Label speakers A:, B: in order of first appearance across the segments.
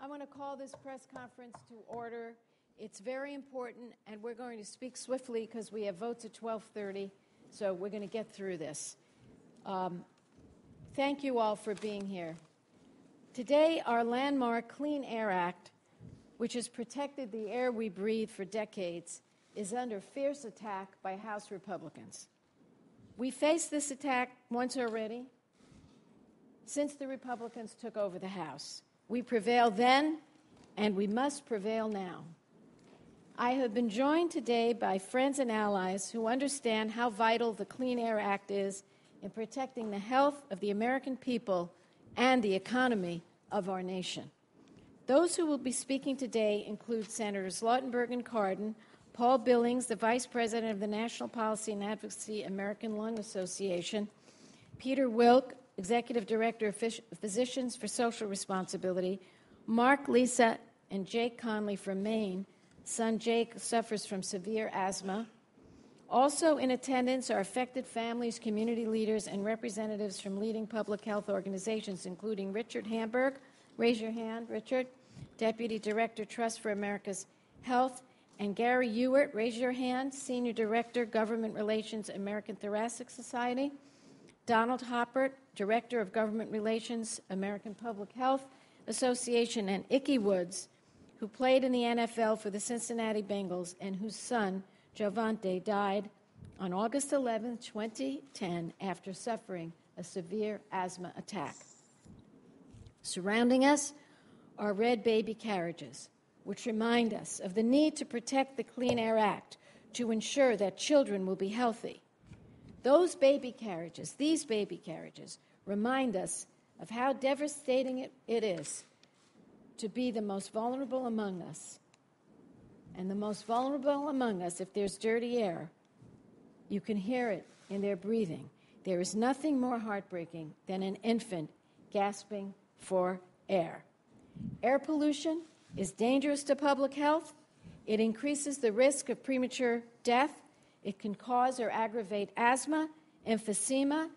A: I want to call this press conference to order. It's very important, and we're going to speak swiftly because we have votes at 12:30, so we're going to get through this. Thank you all for being here. Today, our landmark Clean Air Act, which has protected the air we breathe for decades, is under fierce attack by House Republicans. We faced this attack once already since the Republicans took over the House. We prevailed then, and we must prevail now. I have been joined today by friends and allies who understand how vital the Clean Air Act is in protecting the health of the American people and the economy of our nation. Those who will be speaking today include Senators Lautenberg and Cardin, Paul Billings, the Vice President of the National Policy and Advocacy American Lung Association, Peter Wilk, Executive Director of Physicians for Social Responsibility, Mark, Lisa, and Jake Conley from Maine. Son Jake suffers from severe asthma. Also in attendance are affected families, community leaders, and representatives from leading public health organizations, including Richard Hamburg. Raise your hand, Richard. Deputy Director, Trust for America's Health. And Gary Ewert, raise your hand, Senior Director, Government Relations, American Thoracic Society. Donald Hoppert, Director of Government Relations, American Public Health Association, and Icky Woods, who played in the NFL for the Cincinnati Bengals and whose son, Jovante, died on August 11, 2010, after suffering a severe asthma attack. Surrounding us are red baby carriages, which remind us of the need to protect the Clean Air Act to ensure that children will be healthy. These baby carriages, remind us of how devastating it is to be the most vulnerable among us. And the most vulnerable among us, if there's dirty air, you can hear it in their breathing. There is nothing more heartbreaking than an infant gasping for air. Air pollution is dangerous to public health. It increases the risk of premature death. It can cause or aggravate asthma, emphysema,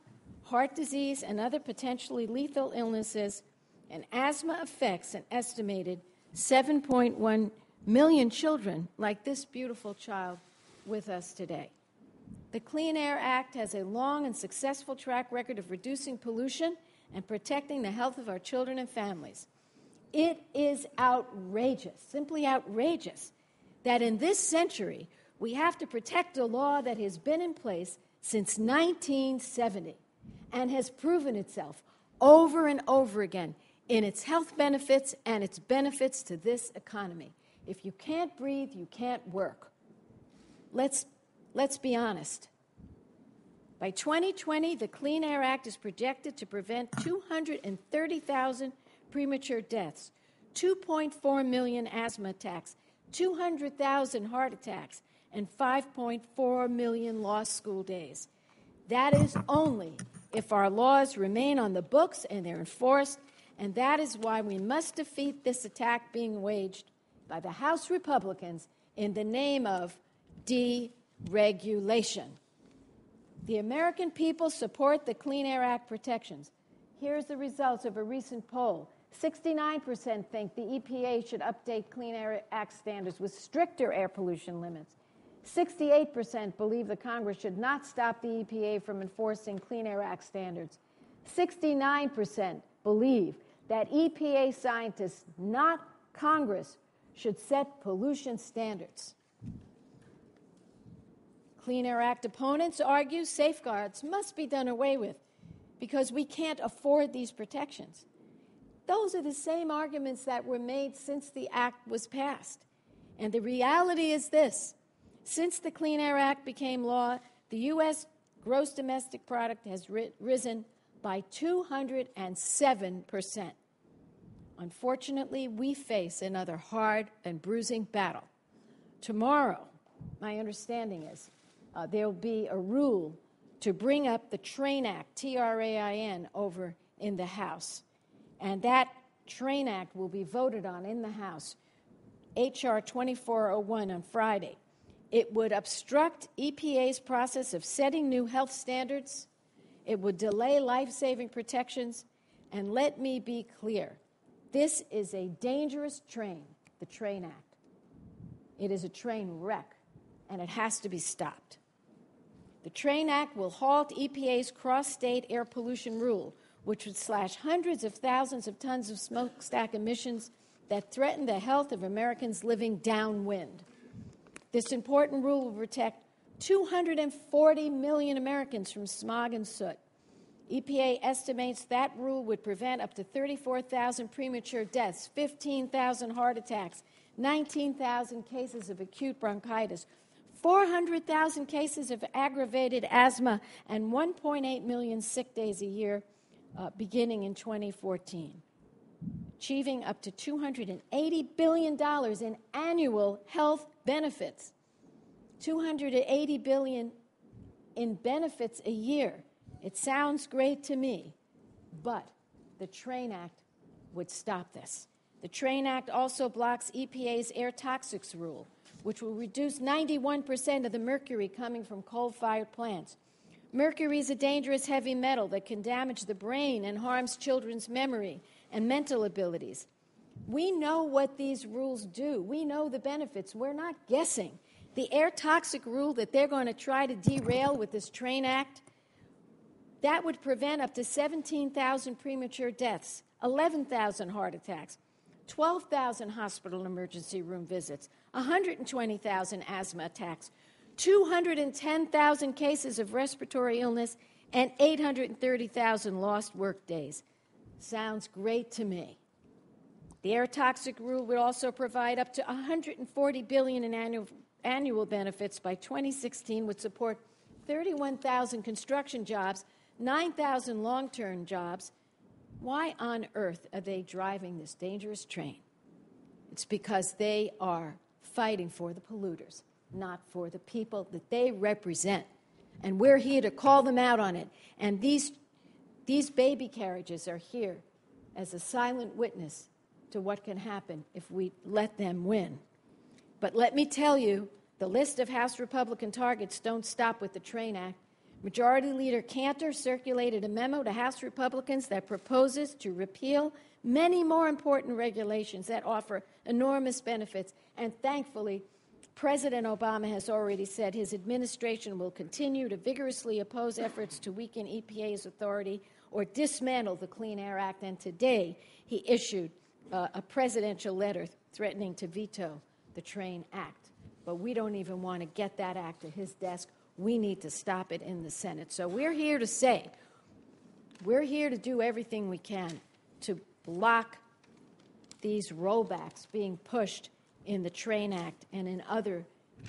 A: heart disease, and other potentially lethal illnesses. And asthma affects an estimated 7.1 million children, like this beautiful child with us today. The Clean Air Act has a long and successful track record of reducing pollution and protecting the health of our children and families. It is outrageous, simply outrageous, that in this century we have to protect a law that has been in place since 1970 and has proven itself over and over again in its health benefits and its benefits to this economy. If you can't breathe, you can't work. Let's be honest. By 2020, the Clean Air Act is projected to prevent 230,000 premature deaths, 2.4 million asthma attacks, 200,000 heart attacks, and 5.4 million lost school days. That is only if our laws remain on the books and they're enforced, and that is why we must defeat this attack being waged by the House Republicans in the name of deregulation. The American people support the Clean Air Act protections. Here's the results of a recent poll. 69% think the EPA should update Clean Air Act standards with stricter air pollution limits. 68% believe the Congress should not stop the EPA from enforcing Clean Air Act standards. 69% believe that EPA scientists, not Congress, should set pollution standards. Clean Air Act opponents argue safeguards must be done away with because we can't afford these protections. Those are the same arguments that were made since the act was passed. And the reality is this. Since the Clean Air Act became law, the U.S. gross domestic product has risen by 207%. Unfortunately, we face another hard and bruising battle. Tomorrow, my understanding is, there will be a rule to bring up the TRAIN Act, T-R-A-I-N, over in the House. And that TRAIN Act will be voted on in the House, H.R. 2401 on Friday. It would obstruct EPA's process of setting new health standards. It would delay life-saving protections. And let me be clear, This is a dangerous train, the Train Act. It is a train wreck, and it has to be stopped. The Train Act will halt EPA's cross-state air pollution rule, which would slash hundreds of thousands of tons of smokestack emissions that threaten the health of Americans living downwind. This important rule will protect 240 million Americans from smog and soot. EPA estimates that rule would prevent up to 34,000 premature deaths, 15,000 heart attacks, 19,000 cases of acute bronchitis, 400,000 cases of aggravated asthma, and 1.8 million sick days a year beginning in 2014, achieving up to $280 billion in annual health benefits. $280 billion in benefits a year. It sounds great to me, but the Train Act would stop this. The Train Act also blocks EPA's air toxics rule, which will reduce 91% of the mercury coming from coal-fired plants. Mercury is a dangerous heavy metal that can damage the brain and harms children's memory and mental abilities. We know what these rules do. We know the benefits. We're not guessing. The air toxic rule that they're going to try to derail with this Train Act, that would prevent up to 17,000 premature deaths, 11,000 heart attacks, 12,000 hospital emergency room visits, 120,000 asthma attacks, 210,000 cases of respiratory illness, and 830,000 lost work days. Sounds great to me. The air toxic rule would also provide up to $140 billion in annual benefits by 2016, would support 31,000 construction jobs, 9,000 long-term jobs. Why on earth are they driving this dangerous train? It's because they are fighting for the polluters, not for the people that they represent. And we're here to call them out on it. And these baby carriages are here as a silent witness to what can happen if we let them win. But let me tell you, the list of House Republican targets don't stop with the Train Act. Majority Leader Cantor circulated a memo to House Republicans that proposes to repeal many more important regulations that offer enormous benefits. And thankfully, President Obama has already said his administration will continue to vigorously oppose efforts to weaken EPA's authority or dismantle the Clean Air Act. And today, he issued a presidential letter threatening to veto the Train Act. But we don't even want to get that act to his desk. We need to stop it in the Senate. So we're here to say, we're here to do everything we can to block these rollbacks being pushed in the Train Act and in other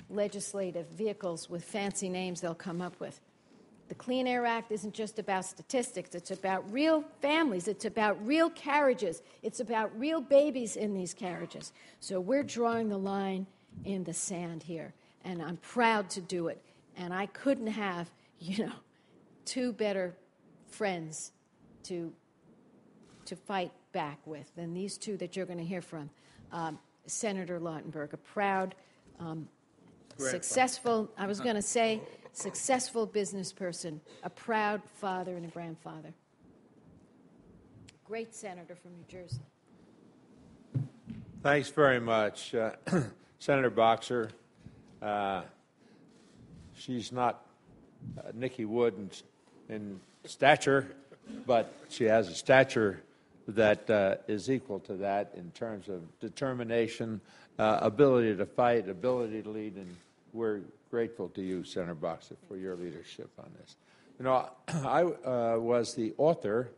A: legislative vehicles with fancy names they'll come up with. The Clean Air Act isn't just about statistics. It's about real families. It's about real carriages. It's about real babies in these carriages. So we're drawing the line in the sand here, and I'm proud to do it. And I couldn't have, two better friends to fight back with than these two that you're going to hear from. Senator Lautenberg, a proud, successful, I was going to say, successful business person, a proud father and a grandfather. Great senator from New Jersey.
B: Thanks very much, Senator Boxer. She's not Nikki Wood in stature, but she has a stature that is equal to that in terms of determination, ability to fight, ability to lead, and we're grateful to you, Senator Boxer, for your leadership on this. I was the author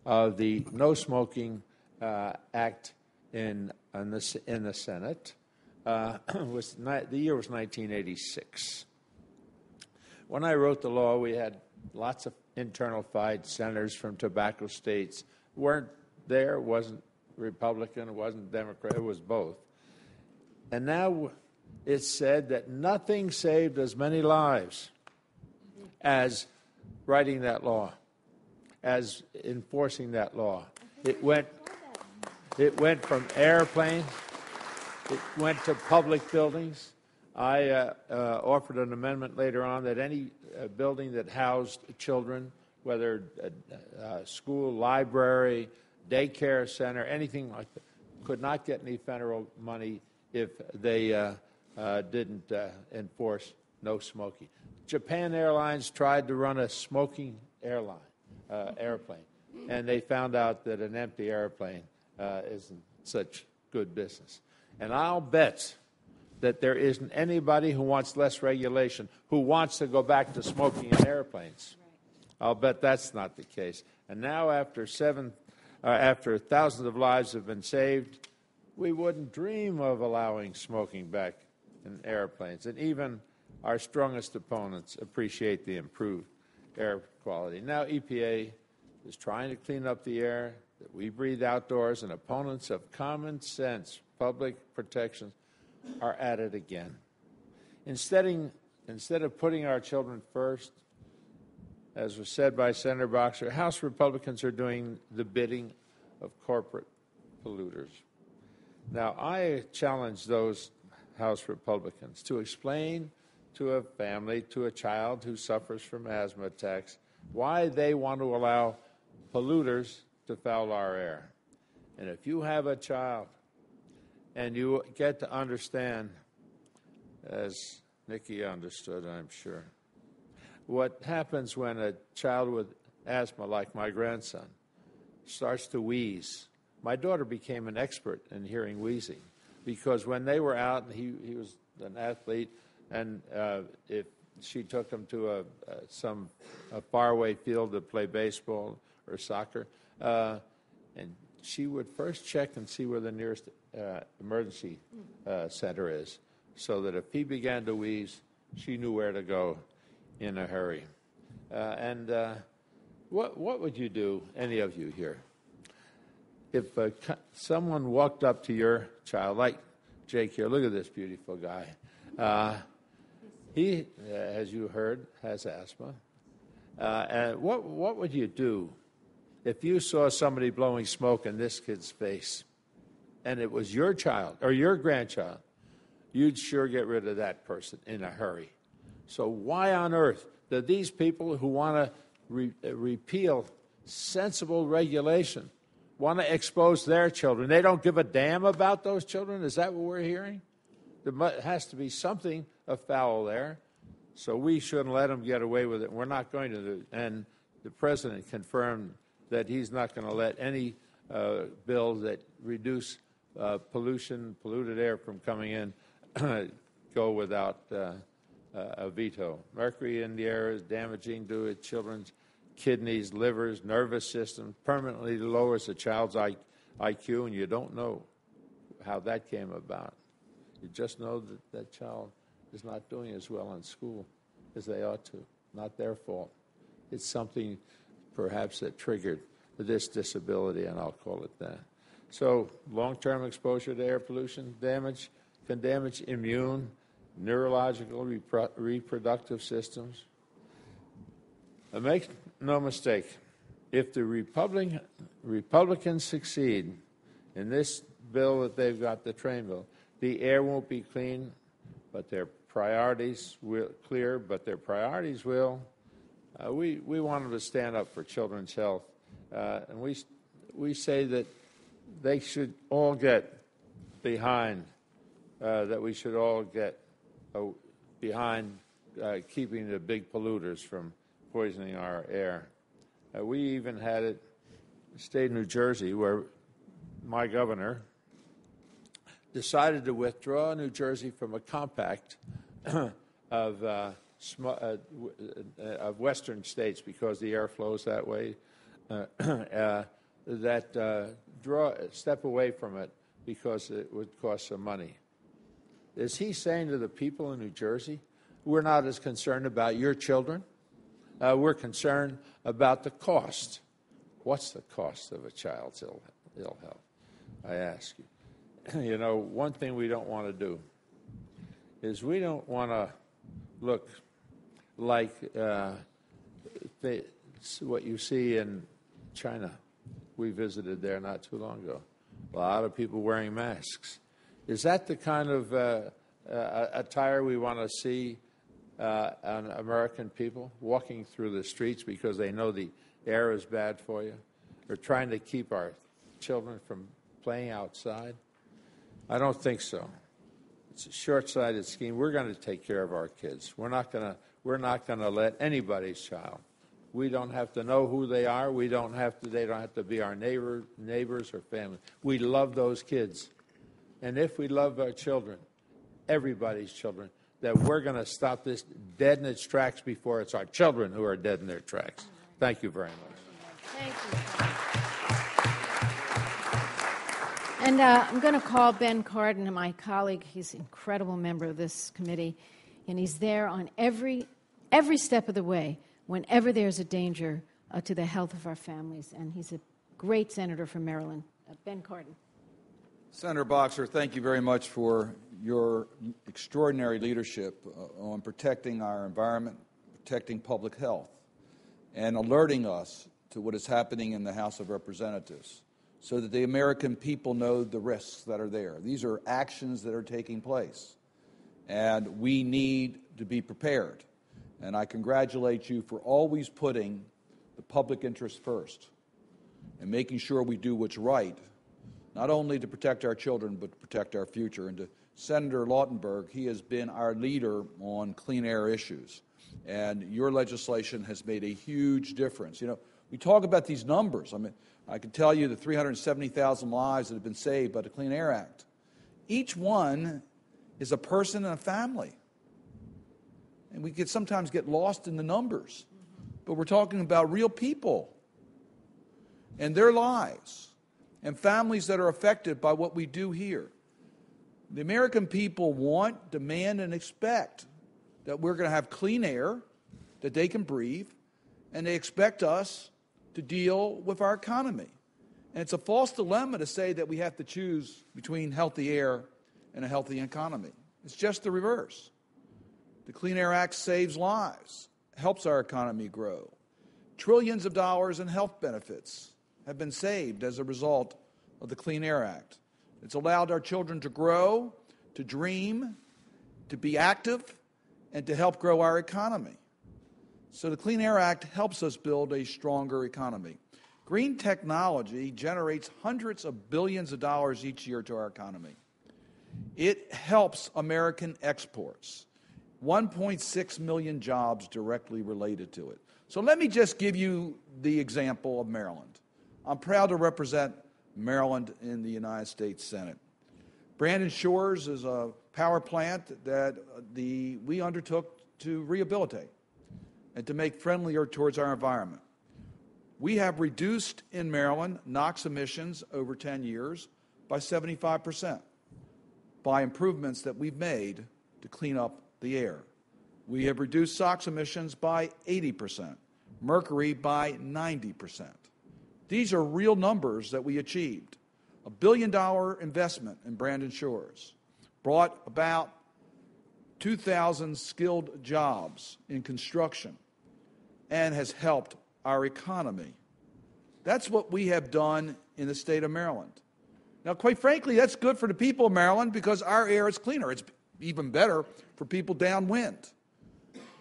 B: of the No Smoking Act in the Senate. The year was 1986. When I wrote the law, we had lots of internal fights. Senators from tobacco states weren't there. It wasn't Republican. It wasn't Democrat. It was both. And now it's said that nothing saved as many lives as writing that law, as enforcing that law. It went from airplanes. It went to public buildings. I offered an amendment later on that any building that housed children, whether a school, library, daycare center, anything like that, could not get any federal money if they didn't enforce no smoking. Japan Airlines tried to run a smoking airplane, and they found out that an empty airplane isn't such good business. And I'll bet that there isn't anybody who wants less regulation who wants to go back to smoking in airplanes. I'll bet that's not the case. And now, after thousands of lives have been saved, we wouldn't dream of allowing smoking back in airplanes. And even our strongest opponents appreciate the improved air quality. Now, EPA is trying to clean up the air that we breathe outdoors, and opponents of common sense public protections are at it again. Instead of putting our children first, as was said by Senator Boxer, House Republicans are doing the bidding of corporate polluters. Now, I challenge those House Republicans to explain to a family, to a child who suffers from asthma attacks, why they want to allow polluters to foul our air. And if you have a child and you get to understand, as Nikki understood, I'm sure, what happens when a child with asthma, like my grandson, starts to wheeze. My daughter became an expert in hearing wheezing because when they were out, and he was an athlete, and if she took him to a faraway field to play baseball or soccer, and she would first check and see where the nearest emergency center is, so that if he began to wheeze, she knew where to go in a hurry. What would you do, any of you here, if someone walked up to your child, like Jake here, look at this beautiful guy. He, as you heard, has asthma. And what would you do if you saw somebody blowing smoke in this kid's face and it was your child or your grandchild? You'd sure get rid of that person in a hurry. So why on earth do these people who want to repeal sensible regulation want to expose their children? They don't give a damn about those children? Is that what we're hearing? There has to be something afoul there. So we shouldn't let them get away with it. We're not going to. And the president confirmed that he's not going to let any bill that reduce polluted air from coming in go without a veto. Mercury in the air is damaging to children's kidneys, livers, nervous system, permanently lowers a child's IQ, and you don't know how that came about. You just know that that child is not doing as well in school as they ought to. Not their fault. It's something perhaps that triggered this disability, and I'll call it that. So long-term exposure to air pollution can damage immune, neurological, reproductive systems. And make no mistake, if the Republicans succeed in this bill that they've got, the train bill, the air won't be clean, but their priorities will clear, but their priorities will. We want them to stand up for children's health, and we say that they should all get behind, that we should all get behind keeping the big polluters from poisoning our air. We even had it in the state of New Jersey where my governor decided to withdraw New Jersey from a compact of Western states because the air flows that way, step away from it because it would cost some money. Is he saying to the people in New Jersey, we're not as concerned about your children? We're concerned about the cost. What's the cost of a child's ill health? I ask you. You know, one thing we don't want to do is we don't want to look like what you see in China. We visited there not too long ago. A lot of people wearing masks. Is that the kind of attire we want to see on American people walking through the streets because they know the air is bad for you? Or trying to keep our children from playing outside? I don't think so. It's a short-sighted scheme. We're going to take care of our kids. We're not going to let anybody's child. We don't have to know who they are. They don't have to be our neighbors or family. We love those kids. And if we love our children, everybody's children, that we're going to stop this dead in its tracks before it's our children who are dead in their tracks. Thank you very much.
A: Thank you. And I'm going to call Ben Cardin, my colleague. He's an incredible member of this committee, and he's there on every step of the way whenever there's a danger to the health of our families. And he's a great senator from Maryland. Ben Cardin.
C: Senator Boxer, thank you very much for your extraordinary leadership on protecting our environment, protecting public health, and alerting us to what is happening in the House of Representatives so that the American people know the risks that are there. These are actions that are taking place, and we need to be prepared. And I congratulate you for always putting the public interest first and making sure we do what's right, not only to protect our children, but to protect our future. And to Senator Lautenberg, he has been our leader on clean air issues. And your legislation has made a huge difference. You know, we talk about these numbers. I mean, I can tell you the 370,000 lives that have been saved by the Clean Air Act. Each one is a person and a family. And we could sometimes get lost in the numbers. But we're talking about real people and their lives and families that are affected by what we do here. The American people want, demand, and expect that we're going to have clean air that they can breathe, and they expect us to deal with our economy. And it's a false dilemma to say that we have to choose between healthy air and a healthy economy. It's just the reverse. The Clean Air Act saves lives, helps our economy grow. Trillions of dollars in health benefits have been saved as a result of the Clean Air Act. It's allowed our children to grow, to dream, to be active, and to help grow our economy. So the Clean Air Act helps us build a stronger economy. Green technology generates hundreds of billions of dollars each year to our economy. It helps American exports. 1.6 million jobs directly related to it. So let me just give you the example of Maryland. I'm proud to represent Maryland in the United States Senate. Brandon Shores is a power plant that we undertook to rehabilitate and to make friendlier towards our environment. We have reduced in Maryland NOx emissions over 10 years by 75% by improvements that we've made to clean up the air. We have reduced SOx emissions by 80%, mercury by 90%. These are real numbers that we achieved. $1 billion investment in Brandon Shores brought about 2,000 skilled jobs in construction and has helped our economy. That's what we have done in the state of Maryland. Now, quite frankly, that's good for the people of Maryland because our air is cleaner. It's even better for people downwind.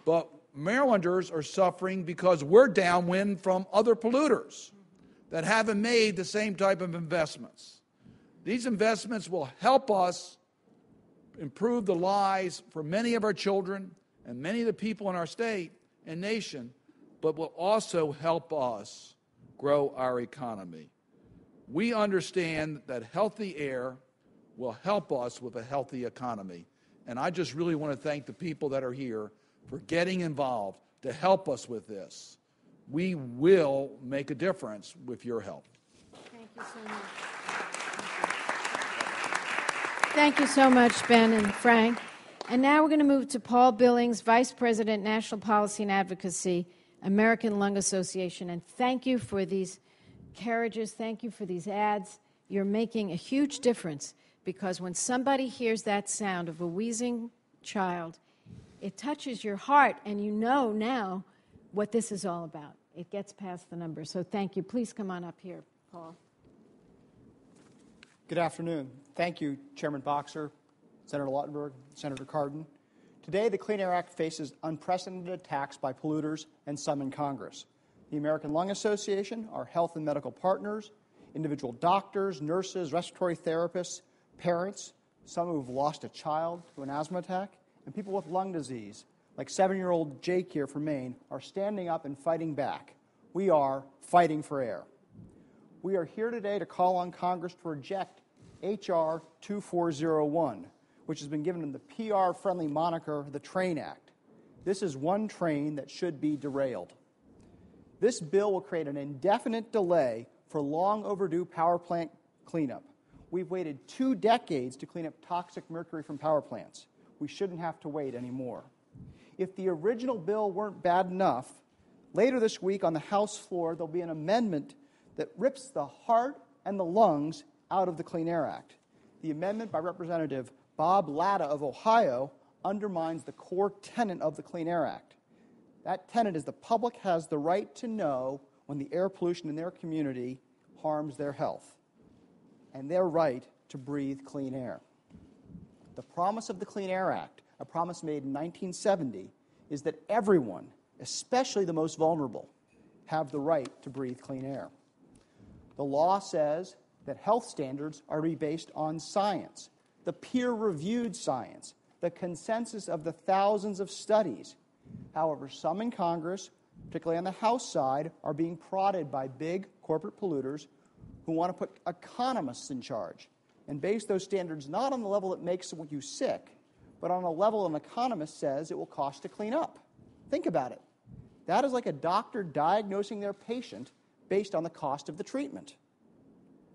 C: But Marylanders are suffering because we're downwind from other polluters that haven't made the same type of investments. These investments will help us improve the lives for many of our children and many of the people in our state and nation, but will also help us grow our economy. We understand that healthy air will help us with a healthy economy. And I just really want to thank the people that are here for getting involved to help us with this. We will make a difference with your help.
A: Thank you so much. Thank you so much, Ben and Frank. And now we're going to move to Paul Billings, Vice President, National Policy and Advocacy, American Lung Association. And thank you for these carriages. Thank you for these ads. You're making a huge difference because when somebody hears that sound of a wheezing child, it touches your heart, and you know now what this is all about. It gets past the numbers. So thank you. Please come on up here, Paul.
D: Good afternoon. Thank you, Chairman Boxer, Senator Lautenberg, Senator Cardin. Today, the Clean Air Act faces unprecedented attacks by polluters and some in Congress. The American Lung Association, our health and medical partners, individual doctors, nurses, respiratory therapists, parents, some who've lost a child to an asthma attack, and people with lung disease, like 7-year-old Jake here from Maine, are standing up and fighting back. We are fighting for air. We are here today to call on Congress to reject H.R. 2401, which has been given the PR-friendly moniker, the Train Act. This is one train that should be derailed. This bill will create an indefinite delay for long overdue power plant cleanup. We've waited 2 decades to clean up toxic mercury from power plants. We shouldn't have to wait anymore. If the original bill weren't bad enough, later this week on the House floor, there'll be an amendment that rips the heart and the lungs out of the Clean Air Act. The amendment by Representative Bob Latta of Ohio undermines the core tenet of the Clean Air Act. That tenet is the public has the right to know when the air pollution in their community harms their health and their right to breathe clean air. The promise of the Clean Air Act, a promise made in 1970, is that everyone, especially the most vulnerable, have the right to breathe clean air. The law says that health standards are to be based on science, the peer-reviewed science, the consensus of the thousands of studies. However, some in Congress, particularly on the House side, are being prodded by big corporate polluters who want to put economists in charge and base those standards not on the level that makes you sick, but on a level an economist says it will cost to clean up. Think about it. That is like a doctor diagnosing their patient based on the cost of the treatment.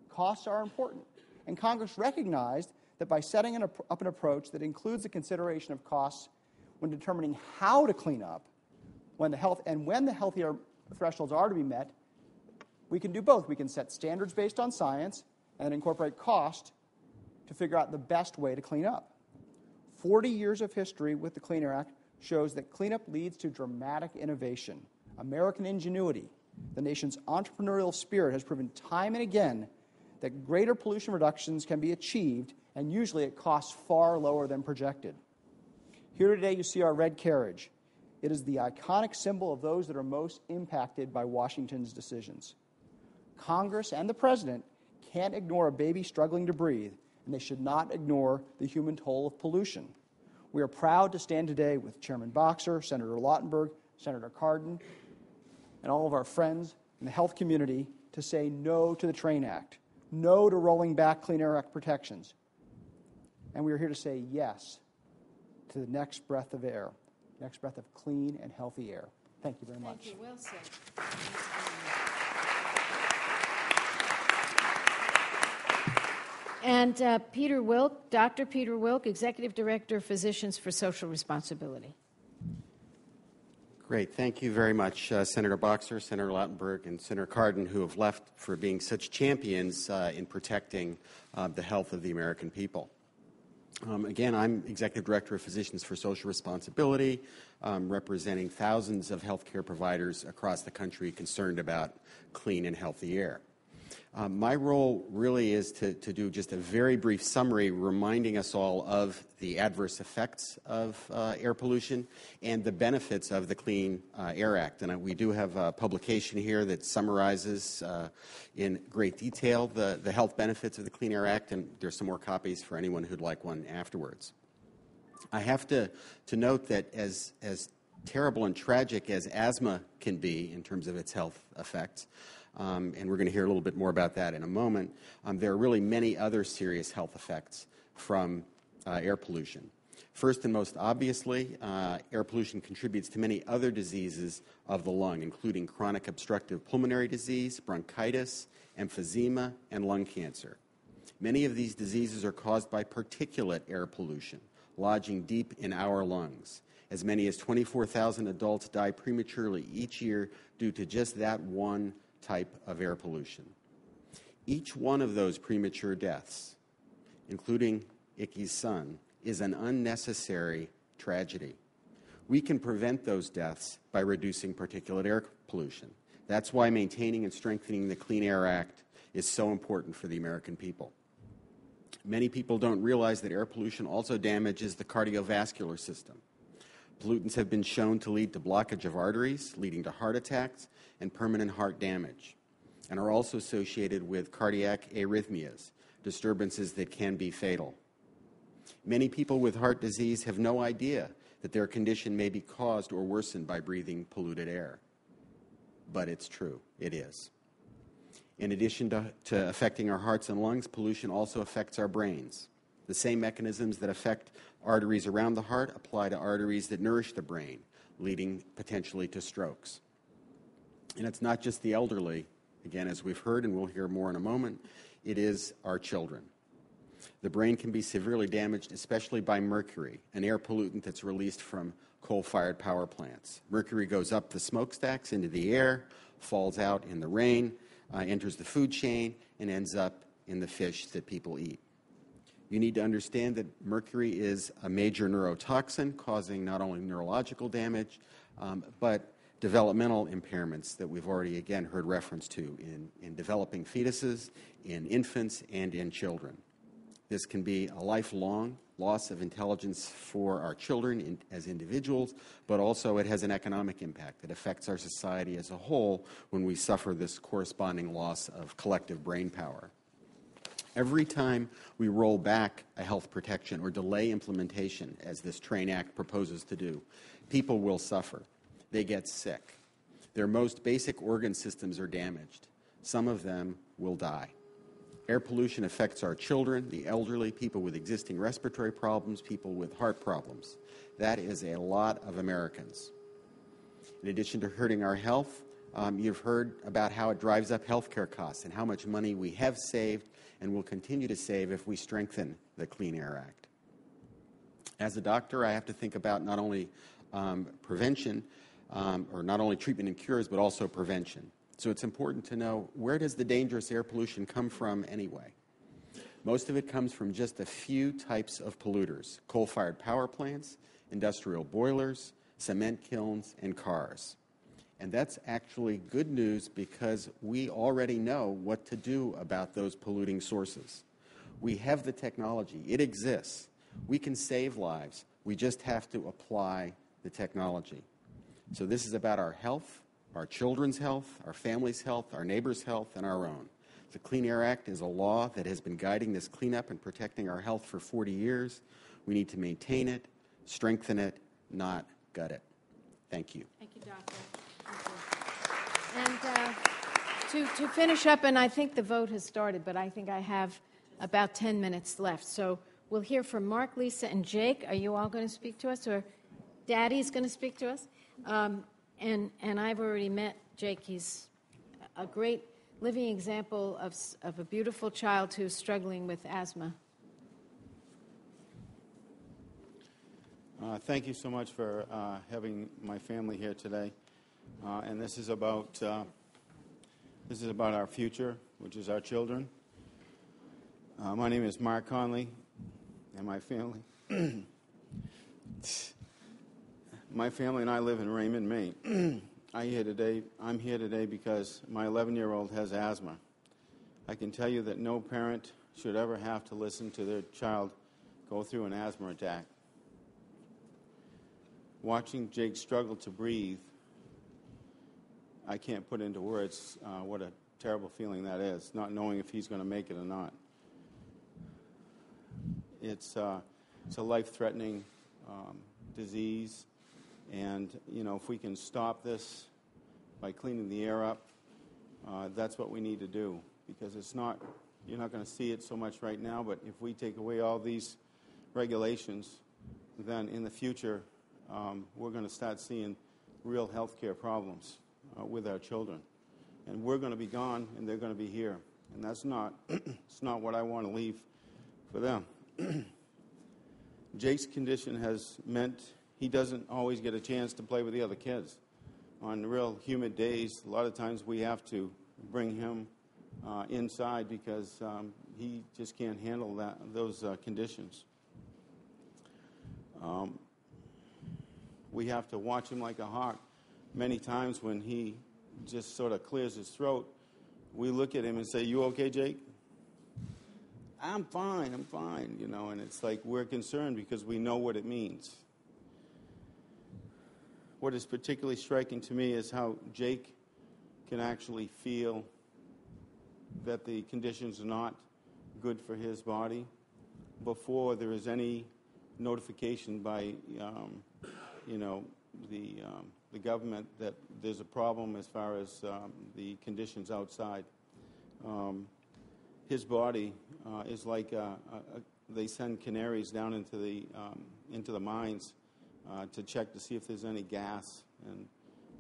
D: Costs are important, and Congress recognized that by setting up an approach that includes the consideration of costs when determining how to clean up, when the healthier thresholds are to be met, we can do both. We can set standards based on science and incorporate cost to figure out the best way to clean up. 40 years of history with the Clean Air Act shows that cleanup leads to dramatic innovation. American ingenuity, the nation's entrepreneurial spirit, has proven time and again that greater pollution reductions can be achieved, and usually at costs far lower than projected. Here today you see our red carriage. It is the iconic symbol of those that are most impacted by Washington's decisions. Congress and the President can't ignore a baby struggling to breathe, and they should not ignore the human toll of pollution. We are proud to stand today with Chairman Boxer, Senator Lautenberg, Senator Cardin, and all of our friends in the health community to say no to the Train Act, no to rolling back Clean Air Act protections. And we are here to say yes to the next breath of air, next breath of clean and healthy air. Thank you very much.
A: Thank you. Well said. And Peter Wilk, Dr. Peter Wilk, Executive Director of Physicians for Social Responsibility.
E: Great. Thank you very much, Senator Boxer, Senator Lautenberg, and Senator Cardin, who have left for being such champions in protecting the health of the American people. Again, I'm Executive Director of Physicians for Social Responsibility, representing thousands of healthcare providers across the country concerned about clean and healthy air. My role really is to do just a very brief summary reminding us all of the adverse effects of air pollution and the benefits of the Clean Air Act. And we do have a publication here that summarizes in great detail the health benefits of the Clean Air Act, and there's some more copies for anyone who'd like one afterwards. I have to note that as terrible and tragic as asthma can be in terms of its health effects, and we're going to hear a little bit more about that in a moment, there are really many other serious health effects from air pollution. First and most obviously, air pollution contributes to many other diseases of the lung, including chronic obstructive pulmonary disease, bronchitis, emphysema, and lung cancer. Many of these diseases are caused by particulate air pollution, lodging deep in our lungs. As many as 24,000 adults die prematurely each year due to just that one type of air pollution. Each one of those premature deaths, including Icky's son, is an unnecessary tragedy. We can prevent those deaths by reducing particulate air pollution. That's why maintaining and strengthening the Clean Air Act is so important for the American people. Many people don't realize that air pollution also damages the cardiovascular system. Pollutants have been shown to lead to blockage of arteries, leading to heart attacks and permanent heart damage. and are also associated with cardiac arrhythmias, disturbances that can be fatal. Many people with heart disease have no idea that their condition may be caused or worsened by breathing polluted air. But it's true, it is. In addition to affecting our hearts and lungs, pollution also affects our brains. The same mechanisms that affect arteries around the heart apply to arteries that nourish the brain, leading potentially to strokes. And it's not just the elderly, again, as we've heard, and we'll hear more in a moment, it is our children. The brain can be severely damaged, especially by mercury, an air pollutant that's released from coal-fired power plants. Mercury goes up the smokestacks into the air, falls out in the rain, enters the food chain, and ends up in the fish that people eat. You need to understand that mercury is a major neurotoxin, causing not only neurological damage, but developmental impairments that we've already, again, heard reference to in developing fetuses, in infants, and in children. This can be a lifelong loss of intelligence for our children as individuals, but also it has an economic impact that affects our society as a whole when we suffer this corresponding loss of collective brain power. Every time we roll back a health protection or delay implementation, as this TRAIN Act proposes to do, people will suffer. They get sick. Their most basic organ systems are damaged. Some of them will die. Air pollution affects our children, the elderly, people with existing respiratory problems, people with heart problems. That is a lot of Americans. In addition to hurting our health, you've heard about how it drives up healthcare costs and how much money we have saved and will continue to save if we strengthen the Clean Air Act. As a doctor, I have to think about not only prevention, or not only treatment and cures, but also prevention. So it's important to know, where does the dangerous air pollution come from anyway? Most of it comes from just a few types of polluters: coal-fired power plants, industrial boilers, cement kilns, and cars. And that's actually good news because we already know what to do about those polluting sources. We have the technology. It exists. We can save lives. We just have to apply the technology. So this is about our health, our children's health, our family's health, our neighbors' health, and our own. The Clean Air Act is a law that has been guiding this cleanup and protecting our health for 40 years. We need to maintain it, strengthen it, not gut it. Thank you.
A: Thank you, Doctor. Thank you. And to finish up, and I think the vote has started, but I think I have about 10 minutes left. So we'll hear from Mark, Lisa, and Jake. Are you all going to speak to us, or Daddy's going to speak to us? And I've already met Jake. He's a great living example of a beautiful child who's struggling with asthma.
F: Thank you so much for having my family here today. And this is about our future, which is our children. My name is Mark Conley, and my family. My family and I live in Raymond, Maine. I'm here today because my 11-year-old has asthma. I can tell you that no parent should ever have to listen to their child go through an asthma attack. Watching Jake struggle to breathe, I can't put into words what a terrible feeling that is, not knowing if he's going to make it or not. It's a life-threatening disease. And, if we can stop this by cleaning the air up, that's what we need to do. Because you're not going to see it so much right now, but if we take away all these regulations, then in the future, we're going to start seeing real health care problems with our children. And we're going to be gone, and they're going to be here. And that's not, it's not what I want to leave for them. Jake's condition has meant he doesn't always get a chance to play with the other kids. On real humid days, a lot of times we have to bring him inside because he just can't handle those conditions. We have to watch him like a hawk. Many times when he just sort of clears his throat, we look at him and say, "You okay, Jake?" I'm fine, and it's like we're concerned because we know what it means. What is particularly striking to me is how Jake can actually feel that the conditions are not good for his body before there is any notification by, the government that there's a problem as far as the conditions outside. His body is like they send canaries down into the mines to check to see if there's any gas. And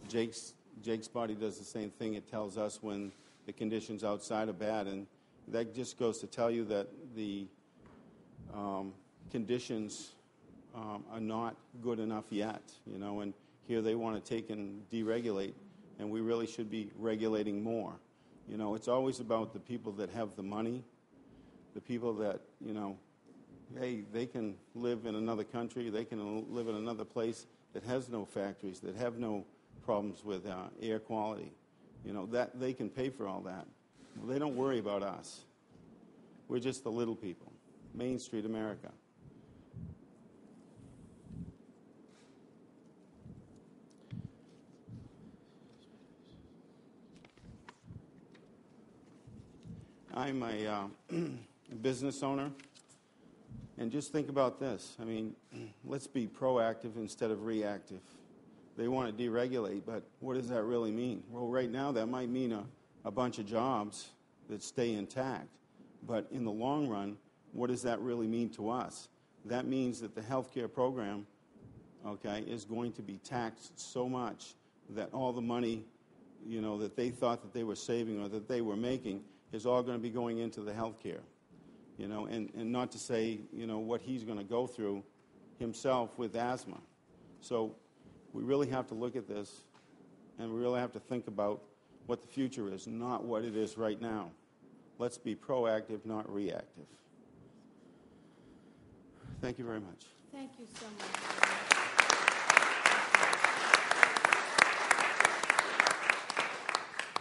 F: Jake's body does the same thing. It tells us when the conditions outside are bad, and that just goes to tell you that the conditions are not good enough yet, and here they want to take and deregulate, and we really should be regulating more. It's always about the people that have the money, the people that, hey, they can live in another country, they can live in another place that has no factories, that have no problems with air quality. That they can pay for all that. Well, they don't worry about us. We're just the little people. Main Street America. I'm a business owner, and just think about this. I mean, let's be proactive instead of reactive. They want to deregulate, but what does that really mean? Well, right now that might mean a bunch of jobs that stay intact, but in the long run, what does that really mean to us? That means that the healthcare program, is going to be taxed so much that all the money, that they thought that they were saving or that they were making is all going to be going into the health care, and not to say, what he's going to go through himself with asthma. So we really have to look at this, and we really have to think about what the future is, not what it is right now. Let's be proactive, not reactive. Thank you very much.
A: Thank you so much.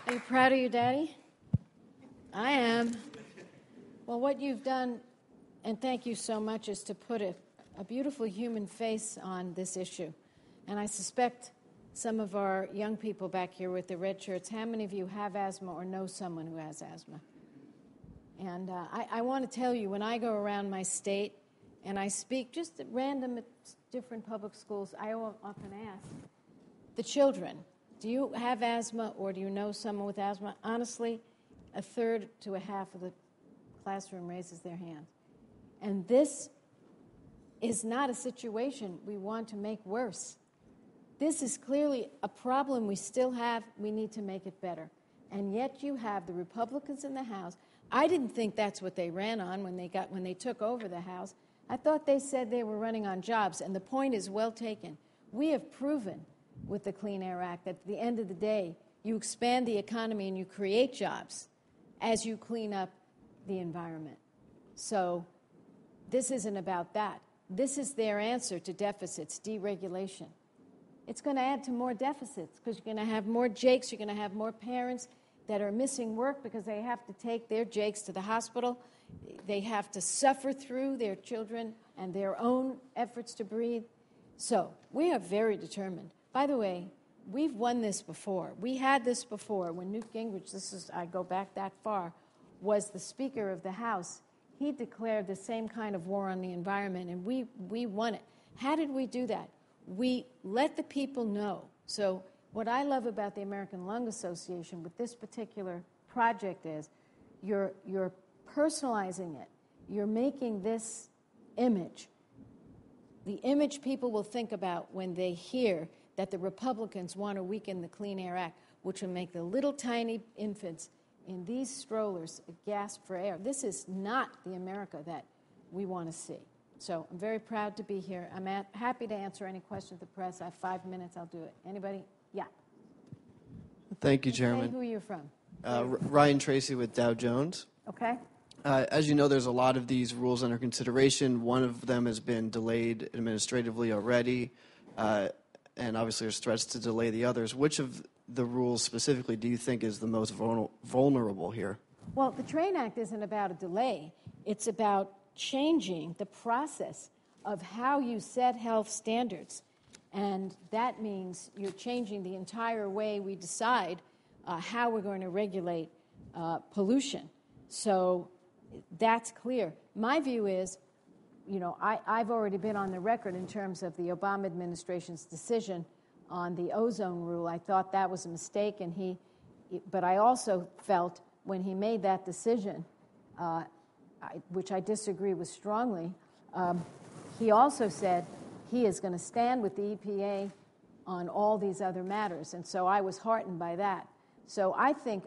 A: Are you proud of your daddy? I am. Well, what you've done, and thank you so much, is to put a beautiful human face on this issue. And I suspect some of our young people back here with the red shirts, how many of you have asthma or know someone who has asthma? And I want to tell you, when I go around my state and I speak just at random at different public schools, I often ask the children, do you have asthma or do you know someone with asthma? Honestly, a third to a half of the classroom raises their hand. And this is not a situation we want to make worse. This is clearly a problem we still have. We need to make it better. And yet you have the Republicans in the House. I didn't think that's what they ran on when they took over the House. I thought they said they were running on jobs, and the point is well taken. We have proven with the Clean Air Act that at the end of the day, you expand the economy and you create jobs as you clean up the environment. So this isn't about that. This is their answer to deficits, deregulation. It's going to add to more deficits because you're going to have more Jakes, you're going to have more parents that are missing work because they have to take their Jakes to the hospital. They have to suffer through their children and their own efforts to breathe. So we are very determined. By the way, we've won this before. We had this before when Newt Gingrich, I go back that far, was the Speaker of the House. He declared the same kind of war on the environment, and we won it. How did we do that? We let the people know. So what I love about the American Lung Association with this particular project is you're personalizing it. You're making this image, the image people will think about when they hear that the Republicans want to weaken the Clean Air Act, which will make the little tiny infants in these strollers gasp for air. This is not the America that we want to see. So I'm very proud to be here. I'm happy to answer any questions of the press. I have 5 minutes. I'll do it. Anybody? Yeah.
G: Thank you, Chairman.
A: Say who you're from.
G: Ryan Tracy with Dow Jones.
A: Okay.
G: As you know, there's a lot of these rules under consideration. One of them has been delayed administratively already, and obviously there's threats to delay the others. Which of the rules specifically do you think is the most vulnerable here?
A: Well, the TRAIN Act isn't about a delay. It's about changing the process of how you set health standards. And that means you're changing the entire way we decide how we're going to regulate pollution. So that's clear. My view is, I've already been on the record in terms of the Obama administration's decision on the ozone rule. I thought that was a mistake, but I also felt when he made that decision, which I disagree with strongly, he also said he is going to stand with the EPA on all these other matters, and so I was heartened by that. So I think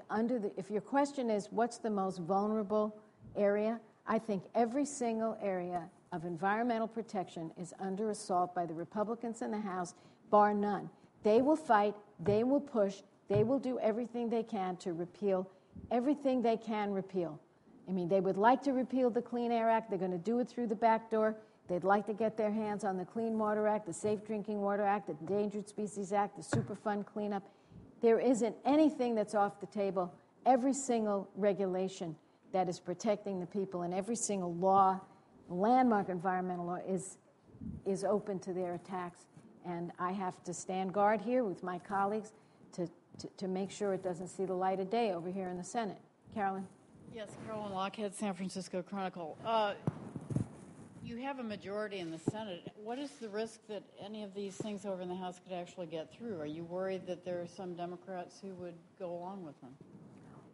A: if your question is what's the most vulnerable area, I think every single area of environmental protection is under assault by the Republicans in the House, bar none. They will fight, they will push, they will do everything they can to repeal everything they can repeal. I mean, they would like to repeal the Clean Air Act. They're going to do it through the back door. They'd like to get their hands on the Clean Water Act, the Safe Drinking Water Act, the Endangered Species Act, the Superfund cleanup. There isn't anything that's off the table. Every single regulation that is protecting the people and every single law, landmark environmental law, is open to their attacks. And I have to stand guard here with my colleagues to make sure it doesn't see the light of day over here in the Senate. Carolyn?
H: Yes, Carolyn Lockhead, San Francisco Chronicle. You have a majority in the Senate. What is the risk that any of these things over in the House could actually get through? Are you worried that there are some Democrats who would go along with them?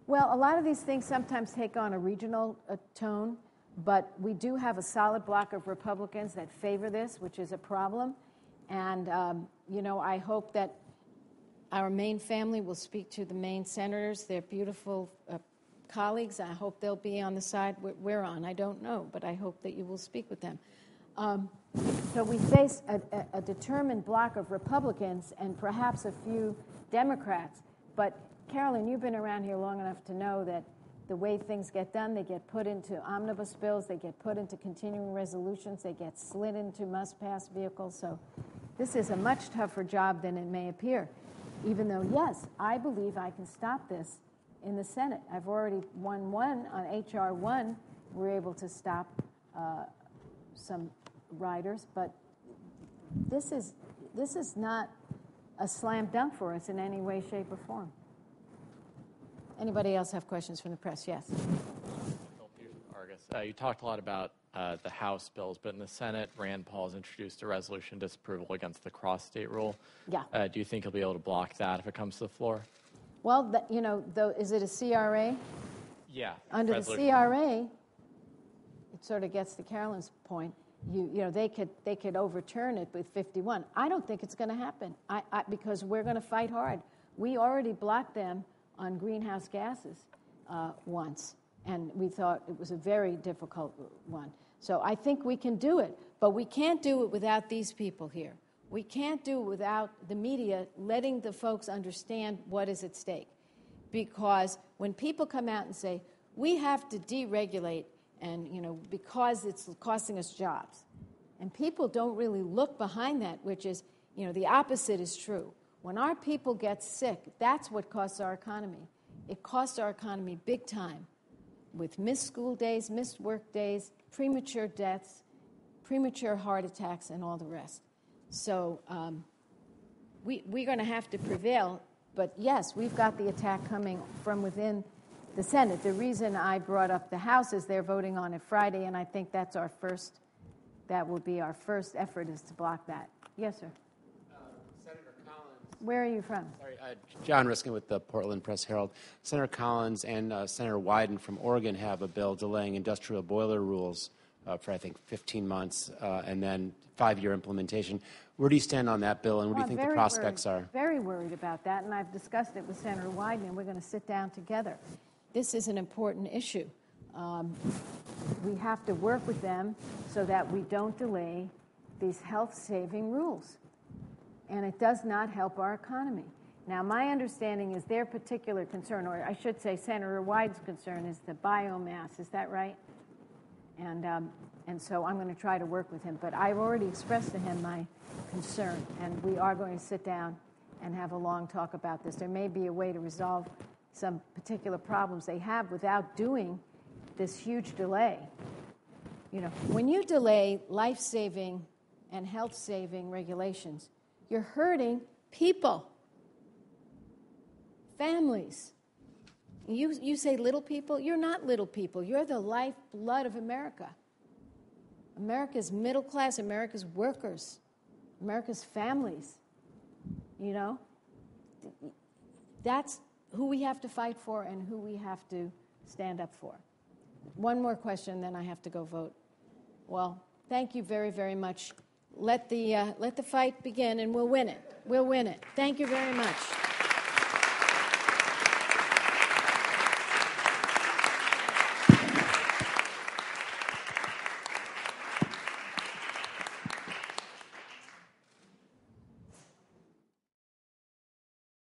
A: Well, a lot of these things sometimes take on a regional tone, but we do have a solid block of Republicans that favor this, which is a problem. And, I hope that our Maine family will speak to the Maine senators. They're beautiful colleagues. I hope they'll be on the side we're on. I don't know, but I hope that you will speak with them. So we face a determined block of Republicans and perhaps a few Democrats. But, Carolyn, you've been around here long enough to know that the way things get done, they get put into omnibus bills, they get put into continuing resolutions, they get slid into must-pass vehicles. So this is a much tougher job than it may appear, even though, yes, I believe I can stop this in the Senate. I've already won one on H.R. 1. We're able to stop some riders, but this is not a slam dunk for us in any way, shape, or form. Anybody else have questions from the press? Yes.
I: Argus. You talked a lot about the House bills, but in the Senate, Rand Paul has introduced a resolution disapproval against the cross-state rule.
A: Yeah.
I: Do you think he'll be able to block that if it comes to the floor?
A: Well, is it a CRA?
I: Yeah.
A: Under the CRA, it sort of gets to Carolyn's point. They could overturn it with 51. I don't think it's going to happen. Because we're going to fight hard. We already blocked them on greenhouse gases once, and we thought it was a very difficult one. So I think we can do it, but we can't do it without these people here. We can't do it without the media letting the folks understand what is at stake. Because when people come out and say, we have to deregulate, and because it's costing us jobs, and people don't really look behind that, which is, the opposite is true. When our people get sick, that's what costs our economy. It costs our economy big time with missed school days, missed work days, premature deaths, premature heart attacks, and all the rest. So we're going to have to prevail. But, yes, we've got the attack coming from within the Senate. The reason I brought up the House is they're voting on it Friday, and I think that will be our first effort is to block that. Yes, sir. Where are you from?
J: Sorry, John Riskin with the Portland Press-Herald. Senator Collins and Senator Wyden from Oregon have a bill delaying industrial boiler rules for, I think, 15 months and then 5-year implementation. Where do you stand on that bill, and what do you think the prospects are?
A: Very worried about that, and I've discussed it with Senator Wyden, and we're going to sit down together. This is an important issue. We have to work with them so that we don't delay these health-saving rules. And it does not help our economy. Now, my understanding is their particular concern, or I should say Senator Wyden's concern, is the biomass. Is that right? And so I'm going to try to work with him. But I've already expressed to him my concern, and we are going to sit down and have a long talk about this. There may be a way to resolve some particular problems they have without doing this huge delay. When you delay life-saving and health-saving regulations, you're hurting people, families. You say little people? You're not little people. You're the lifeblood of America. America's middle class, America's workers, America's families. You know? That's who we have to fight for and who we have to stand up for. One more question, then I have to go vote. Well, thank you very, very much. Let the fight begin, and we'll win it. We'll win it. Thank you very much.